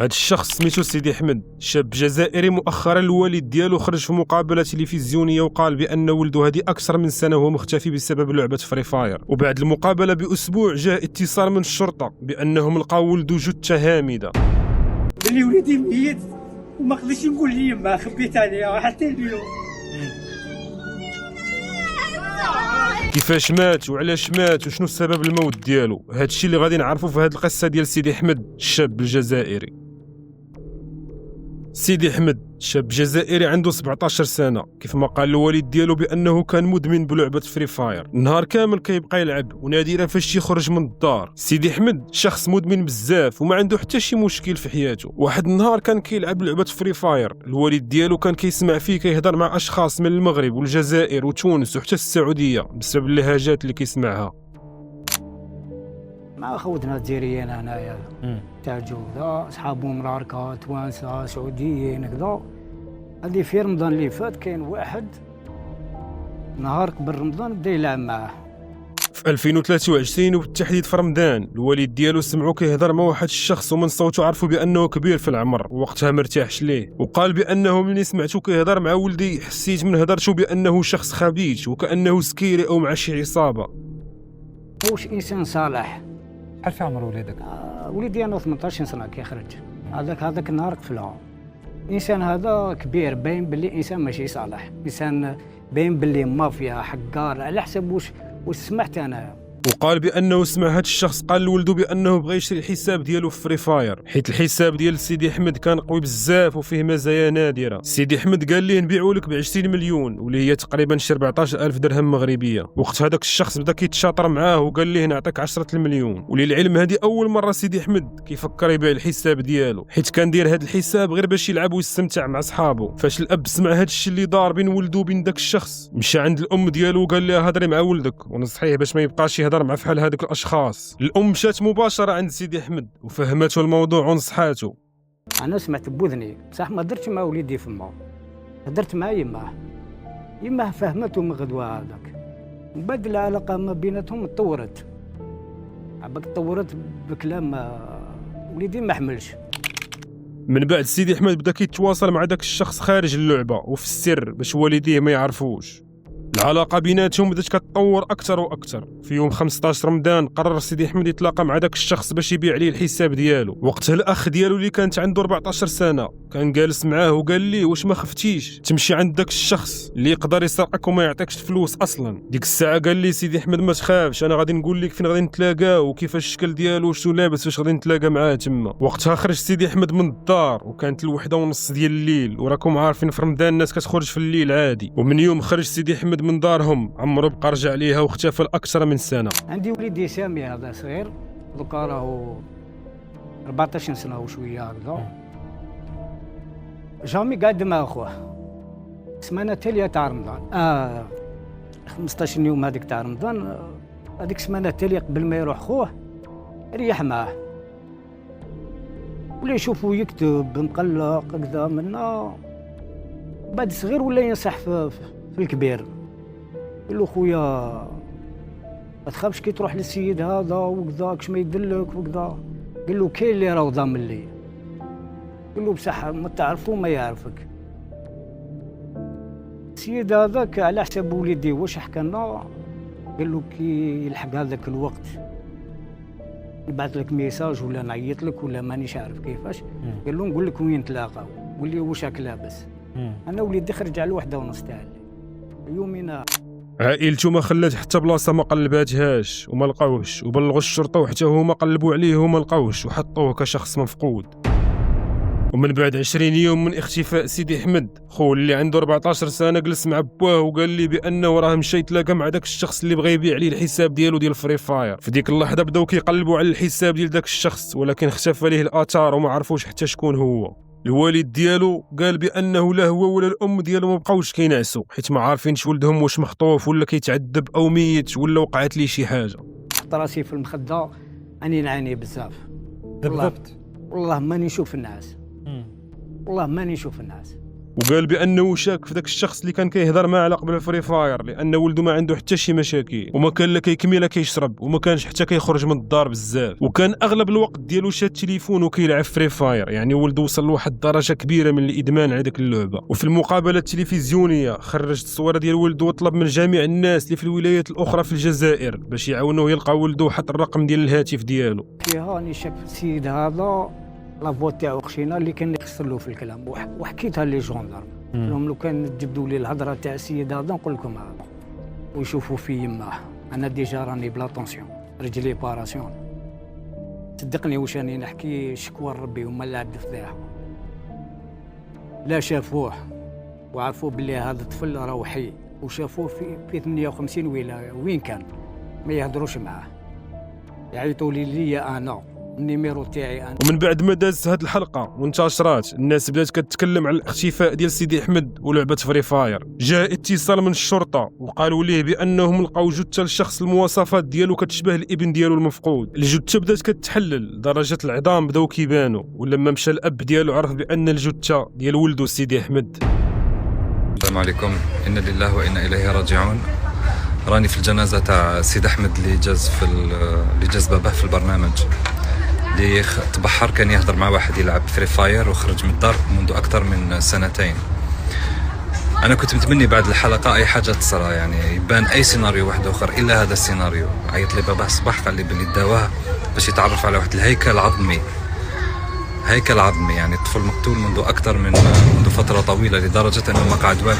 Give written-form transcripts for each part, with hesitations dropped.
هاد الشخص سميتو سيدي احمد، شاب جزائري. مؤخرا الوالد ديالو خرج في مقابله تلفزيونيه وقال بان ولده هذه اكثر من سنه وهو مختفي بسبب لعبه فري فاير. وبعد المقابله باسبوع جاء اتصال من الشرطه بانهم لقاو ولده جثه هامده. اللي وليدي ميت وما قدرتش نقول لي ما خبيت عليها حتى اليوم. كيفاش مات وعلاش مات وشنو سبب الموت ديالو، هادشي اللي غادي نعرفوا في هاد القصه ديال سيدي احمد الشاب الجزائري. سيدي احمد شاب جزائري عنده 17 سنه. كيف ما قال الوالد ديالو بانه كان مدمن بلعبه فري فاير، النهار كامل كيبقى يلعب ونادرا فاش يخرج من الدار. سيدي احمد شخص مدمن بزاف وما عنده حتى شي مشكل في حياته. واحد النهار كان كيلعب لعبه فري فاير، الوالد ديالو كان كيسمع فيه كيهضر مع اشخاص من المغرب والجزائر وتونس وحتى السعوديه بسبب اللهجات اللي كيسمعها. مع خوتنا الجزائريين هنايا تاع جوده صحابهم مراركه توانسه سعوديين هكذا. هذه في رمضان اللي فات كاين واحد نهار قبل رمضان بدا يلعب معاه في 2023 وبالتحديد في رمضان. الوالد ديالو سمعو كيهضر مع واحد الشخص ومن صوته عرفوا بانه كبير في العمر ووقتها مرتاحش ليه، وقال بانه ملي سمعتو كيهضر مع ولدي حسيت من هضرته بانه شخص خبيث وكانه سكيري او مع شي عصابه. واش انسان صالح. شحال في عمر وليدك؟ وليدي انا 18 سنه كيخرج. هذاك النهار قفلها. انسان هذا كبير باين باللي انسان ماشي صالح، انسان باين باللي مافيا حقار على حسب واش سمعت انا. وقال بانه سمع هاد الشخص قال لولده بانه بغى يشري الحساب ديالو في فري فاير، حيت الحساب ديال سيدي احمد كان قوي بزاف وفيه مزايا نادره. سيدي احمد قال ليه نبيعو لك ب 20 مليون واللي هي تقريبا شي 14,000 درهم مغربيه. وقت هذاك الشخص بدا كيتشاطر معاه وقال ليه نعطيك 10 المليون. وللعلم هذه اول مره سيدي احمد كيفكر يبيع الحساب ديالو، حيت كان داير هاد الحساب غير باش يلعب ويستمتع مع صحابه. فاش الاب سمع هاد الشيء اللي دار بين ولده وبين داك الشخص، مشى عند الام ديالو وقال لها هضري مع ولدك ونصحيه باش ما يبقاش يهضر مع فحال هذوك الاشخاص. الام مشات مباشره عند سيدي احمد وفهمته الموضوع ونصحاته. انا سمعت بوذني بصح ما درتش مع وليدي فما، هدرت مع يماه فهمته من غدوه هذاك. من بعد العلاقه ما بيناتهم تطورت، عباك تطورت بكلام وليدي ما حملش. من بعد سيدي احمد بدا كيتواصل مع داك الشخص خارج اللعبه وفي السر باش والديه ما يعرفوش. العلاقه بيناتهم بدات كتطور اكثر واكثر. في يوم 15 رمضان قرر سيدي احمد يتلاقى مع داك الشخص باش يبيع عليه الحساب ديالو. وقتها الاخ ديالو اللي كانت عنده 14 سنه كان جالس معاه وقال ليه واش ما خفتيش تمشي عند داك الشخص اللي يقدر يسرقك وما يعطيكش الفلوس اصلا. ديك الساعه قال لي سيدي احمد ما تخافش، انا غادي نقول لك فين غادي نتلاقاو وكيفاش الشكل ديالو وشنو لابس باش غادي نتلاقى معاه تما. وقتها خرج سيدي احمد من الدار وكانت 1:30 ديال الليل، وراكم عارفين في رمضان الناس كتخرج في الليل عادي. ومن يوم خرج سيدي احمد من دارهم عمرو بقى رجع ليها واختفى لاكثر من سنه. عندي وليدي سامي هذا صغير دوكا راهو 14 سنه وشويه هكذا. جامي قاعد مع خوه سمانه تاليه تاع رمضان 15 يوم هذيك تاع رمضان. هذيك السمانه التاليه قبل ما يروح خوه ريح معاه ولا يشوفوا يكتب مقلق هكذا منا. بعد صغير ولا ينصح في الكبير، قال له خويا ما تخافش كي تروح للسيد هذا وكذا كش ما يدلك وكذا. قال له كاين اللي راه ضامن لي، قال له بصح ما تعرفو ما يعرفك. السيد هذاك على حسب وليدي واش حكى لنا، قال له كي يلحق هذاك الوقت يبعث لك ميساج ولا نعيط لك ولا مانيش عارف كيفاش. قال له نقول لك وين نتلاقاو، قول لي واش راك لابس. انا وليدي خرج على 1:30 تاع الليل يومنا. عائلته ما خلات حتى بلاصه ما قلباتهاش وما لقاوش، وبلغوا الشرطه وحتى هما قلبوا عليه وما لقاوش وحطوه كشخص مفقود. ومن بعد 20 يوم من اختفاء سيدي احمد، خو اللي عنده 14 سنه جلس مع بواه وقال لي بانه راه مشى يتلاقى مع داك الشخص اللي بغى يبيع عليه الحساب ديالو ديال فري فاير. في ديك اللحظه بداو كيقلبوا على الحساب ديال داك الشخص ولكن اختفى ليه الاثار وما عرفوش حتى شكون هو. الوالد ديالو قال بانه لا هو ولا الام ديالو ما بقاوش كينعسوا حيت ما عارفينش ولدهم واش مخطوف ولا كيتعذب او ميت ولا وقعت ليه شي حاجه. حط راسي في المخده اني نعاني بزاف بالضبط. والله ماني نشوف الناس، والله ماني نشوف الناس. وقال بانه شاك في ذاك الشخص اللي كان كيهضر معاه على قبل الفري فاير، لان ولده ما عنده حتى شي مشاكل وما كان لا كيكمي لا كيشرب وما كانش حتى كيخرج من الدار بزاف، وكان اغلب الوقت ديالو شاد التليفون وكيلعب فري فاير. يعني ولده وصل لواحد الدرجه كبيره من الادمان على ديك اللعبه. وفي المقابله التلفزيونيه خرجت الصوره ديال ولده وطلب من جميع الناس اللي في الولايات الاخرى في الجزائر باش يعاونوه يلقى ولده وحط الرقم ديال الهاتف ديالو. فيها راني شاف السيد هذا لافوا تاعو خشينا اللي كان يخسر له في الكلام، وحكيتها لي جوندارم لهم لو كان تجبدوا لي الهضره تاع السيد هذا نقول لكم هذا ويشوفوا في يماه. انا ديجا راني بلا طونسيون رجلي باراسيون، صدقني واش راني نحكي شكوى ربي وما لا عبد الفضيحه. لا شافوه وعرفوا بلي هذا الطفل راه حي، وشافوه في 58 ولايه وين كان ما يهضروش معاه، يعيطوا لي انا النيميرو تاعي انا. ومن بعد ما دازت هاد الحلقه وانتشرات، الناس بدات كتكلم على الاختفاء ديال سيدي احمد ولعبه فري فاير. جاء اتصال من الشرطه وقالوا ليه بانهم لقاو جثه للشخص المواصفات ديالو كتشبه الابن ديالو المفقود. الجثه بدات كتحلل، درجه العظام بداو كيبانوا، ولما مشى الاب ديالو عرف بان الجثه ديال ولده سيدي احمد. السلام عليكم، إنا لله وإنا إليه راجعون. راني في الجنازة تاع سيد أحمد اللي جاز باباه في البرنامج، اللي تبحر كان يهضر مع واحد يلعب فري فاير وخرج من الدار منذ أكثر من 2 سنين. أنا كنت متمني بعد الحلقة أي حاجة تصرى، يعني يبان أي سيناريو واحد آخر إلا هذا السيناريو. عيط لي باباه الصباح قال لي بلي داواه باش يتعرف على واحد الهيكل عظمي، يعني الطفل مقتول منذ أكثر من فترة طويلة، لدرجة أنه ما قعد والو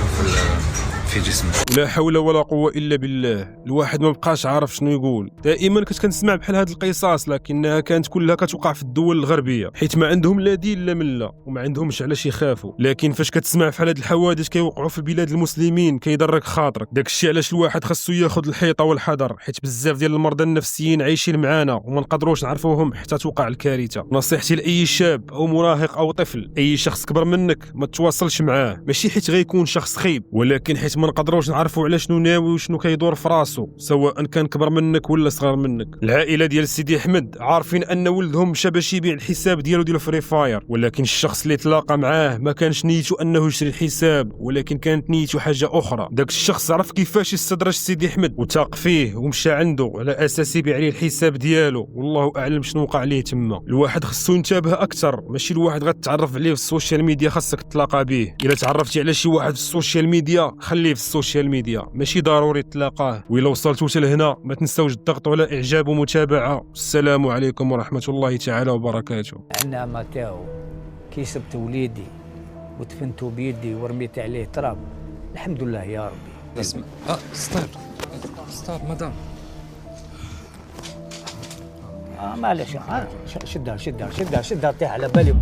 في جسمه. لا حول ولا قوة إلا بالله. الواحد ما بقاش عارف شنو يقول. دائما كنت كنسمع بحال هاد القصص، لكنها كانت كلها كتوقع في الدول الغربية، حيت ما عندهم لا دين لا ملة وما عندهمش علاش يخافوا. لكن فاش كتسمع في هاد الحوادث كيوقعوا في بلاد المسلمين كيضرك خاطرك. داكشي علاش الواحد خاصو ياخذ الحيطة والحذر، حيت بزاف ديال المرضى النفسيين عايشين معانا وما نقدروش نعرفوهم حتى توقع الكارثة. نصيحتي لأي شاب أو مراهق أو طفل، أي شخص كبر منك ما تتواصلش معاه، ماشي حيت غيكون شخص خيب، ولكن حيت ما نقدروش نعرفوا على شنو ناوي وشنو كيدور في راسو، سواء كان كبر منك ولا صغر منك. العائله ديال سيدي احمد عارفين ان ولدهم مشى باش يبيع الحساب ديالو ديال فري فاير، ولكن الشخص اللي تلاقى معاه ما كانش نيته انه يشري الحساب، ولكن كانت نيته حاجه اخرى. داك الشخص عرف كيفاش يستدرج سيدي احمد وثاق فيه ومشى عنده على اساس يبيع عليه الحساب ديالو، والله اعلم شنو وقع عليه تما. الواحد خصو ينتبه اكثر، ماشي الواحد غتعرف عليه في السوشيال ميديا خاصك تلاقى به. الا تعرفتي على شي واحد في السوشيال ميديا خليه في السوشيال ميديا، ماشي ضروري تلاقاه. وإلا وصلتوا حتى لهنا ما تنساوش تضغطوا على اعجاب ومتابعه. السلام عليكم ورحمه الله تعالى وبركاته. النعمة تاعو كي سبت وليدي ودفنته بيدي ورميت عليه تراب، الحمد لله يا ربي. اسمع، ستار مدام. معليش، شدها طيح على بالي.